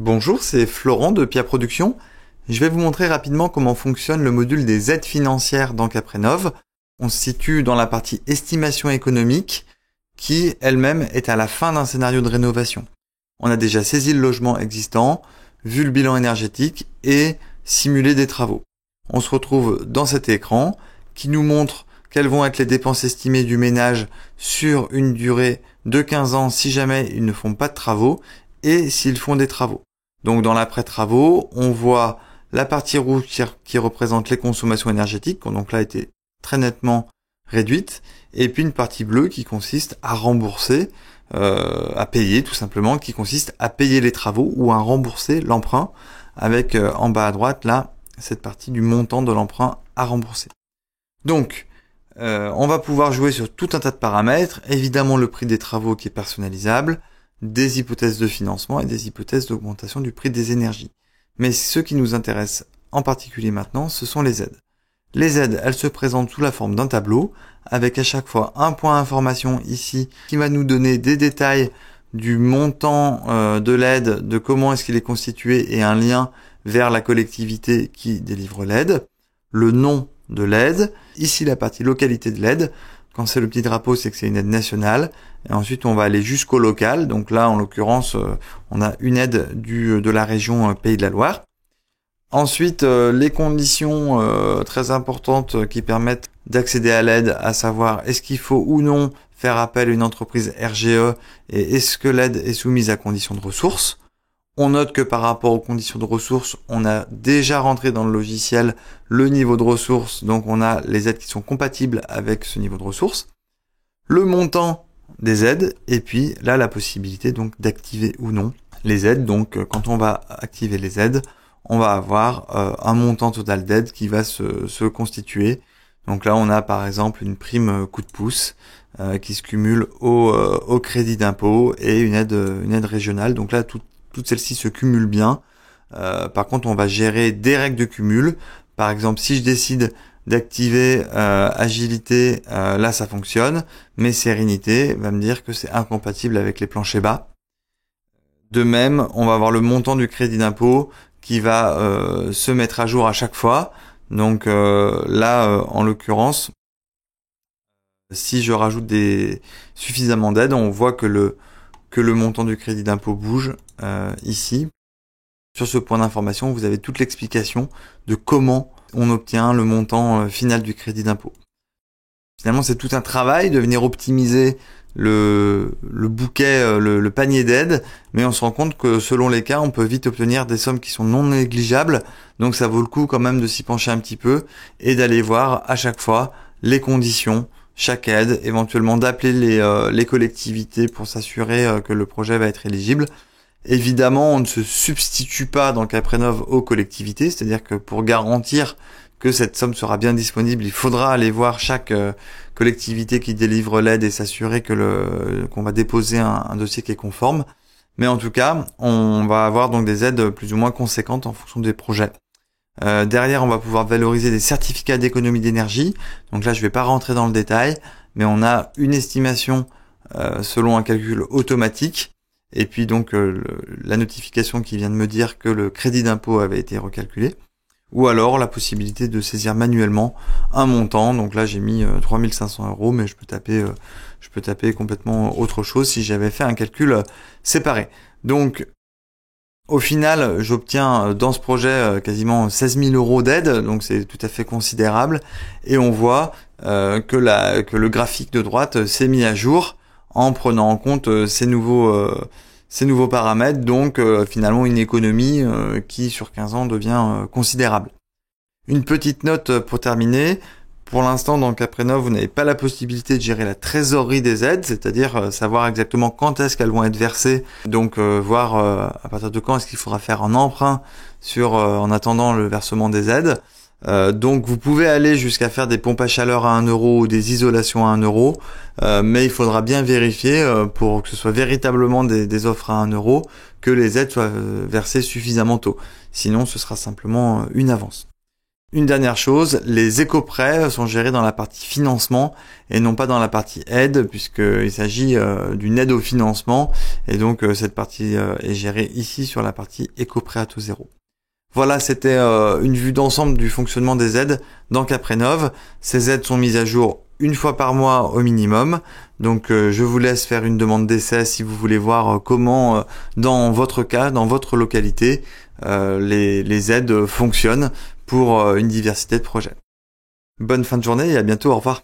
Bonjour, c'est Florent de Pia Productions. Je vais vous montrer rapidement comment fonctionne le module des aides financières d'Ancaprenov. On se situe dans la partie estimation économique qui elle-même est à la fin d'un scénario de rénovation. On a déjà saisi le logement existant, vu le bilan énergétique et simulé des travaux. On se retrouve dans cet écran qui nous montre quelles vont être les dépenses estimées du ménage sur une durée de 15 ans si jamais ils ne font pas de travaux et s'ils font des travaux. Donc dans l'après-travaux, on voit la partie rouge qui représente les consommations énergétiques, qui ont donc là été très nettement réduites, et puis une partie bleue qui consiste à rembourser, à payer tout simplement, qui consiste à payer les travaux ou à rembourser l'emprunt, avec en bas à droite là cette partie du montant de l'emprunt à rembourser. Donc on va pouvoir jouer sur tout un tas de paramètres, évidemment le prix des travaux qui est personnalisable, des hypothèses de financement et des hypothèses d'augmentation du prix des énergies. Mais ce qui nous intéresse en particulier maintenant, ce sont les aides. Les aides, elles se présentent sous la forme d'un tableau, avec à chaque fois un point information ici, qui va nous donner des détails du montant de l'aide, de comment est-ce qu'il est constitué et un lien vers la collectivité qui délivre l'aide, le nom de l'aide, ici la partie localité de l'aide. Quand c'est le petit drapeau, c'est que c'est une aide nationale. Et ensuite, on va aller jusqu'au local. Donc là, en l'occurrence, on a une aide de la région Pays de la Loire. Ensuite, les conditions très importantes qui permettent d'accéder à l'aide, à savoir est-ce qu'il faut ou non faire appel à une entreprise RGE et est-ce que l'aide est soumise à conditions de ressources. On note que par rapport aux conditions de ressources, on a déjà rentré dans le logiciel le niveau de ressources, donc on a les aides qui sont compatibles avec ce niveau de ressources, le montant des aides, et puis là la possibilité donc d'activer ou non les aides. Donc quand on va activer les aides, on va avoir un montant total d'aide qui va se constituer. Donc là on a par exemple une prime coup de pouce qui se cumule au crédit d'impôt et une aide régionale. Donc là toutes celles-ci se cumulent bien. Par contre, on va gérer des règles de cumul. Par exemple, si je décide d'activer agilité, là ça fonctionne, mais sérénité va me dire que c'est incompatible avec les planchers bas. De même, on va avoir le montant du crédit d'impôt qui va se mettre à jour à chaque fois. Donc là, en l'occurrence, si je rajoute suffisamment d'aides, on voit que le montant du crédit d'impôt bouge ici. Sur ce point d'information, vous avez toute l'explication de comment on obtient le montant final du crédit d'impôt. Finalement, c'est tout un travail de venir optimiser le bouquet, le panier d'aides, mais on se rend compte que selon les cas, on peut vite obtenir des sommes qui sont non négligeables. Donc ça vaut le coup quand même de s'y pencher un petit peu et d'aller voir à chaque fois les conditions, chaque aide, éventuellement d'appeler les collectivités pour s'assurer que le projet va être éligible. Évidemment, on ne se substitue pas dans Caprenov aux collectivités, c'est-à-dire que pour garantir que cette somme sera bien disponible, il faudra aller voir chaque collectivité qui délivre l'aide et s'assurer qu'on va déposer un dossier qui est conforme. Mais en tout cas, on va avoir donc des aides plus ou moins conséquentes en fonction des projets. Derrière, on va pouvoir valoriser des certificats d'économie d'énergie. Donc là, je ne vais pas rentrer dans le détail, mais on a une estimation selon un calcul automatique. Et puis donc la notification qui vient de me dire que le crédit d'impôt avait été recalculé. Ou alors la possibilité de saisir manuellement un montant. Donc là j'ai mis 3500 €, mais je peux taper complètement autre chose si j'avais fait un calcul séparé. Donc au final, j'obtiens dans ce projet quasiment 16 000 € d'aide, donc c'est tout à fait considérable. Et on voit que le graphique de droite s'est mis à jour en prenant en compte ces nouveaux paramètres, donc finalement une économie qui sur 15 ans devient considérable. Une petite note pour terminer. Pour l'instant, dans Caprenov, vous n'avez pas la possibilité de gérer la trésorerie des aides, c'est-à-dire savoir exactement quand est-ce qu'elles vont être versées, donc voir à partir de quand est-ce qu'il faudra faire un emprunt en attendant le versement des aides. Donc vous pouvez aller jusqu'à faire des pompes à chaleur à 1 € ou des isolations à 1 €, mais il faudra bien vérifier pour que ce soit véritablement des offres à 1 € que les aides soient versées suffisamment tôt. Sinon, ce sera simplement une avance. Une dernière chose, les éco-prêts sont gérés dans la partie financement et non pas dans la partie aide, puisqu'il s'agit d'une aide au financement, et donc cette partie est gérée ici sur la partie éco-prêt à taux zéro. Voilà, c'était une vue d'ensemble du fonctionnement des aides dans Caprénov. Ces aides sont mises à jour une fois par mois au minimum. Donc je vous laisse faire une demande d'essai si vous voulez voir comment, dans votre cas, dans votre localité, les aides fonctionnent pour une diversité de projets. Bonne fin de journée et à bientôt, au revoir.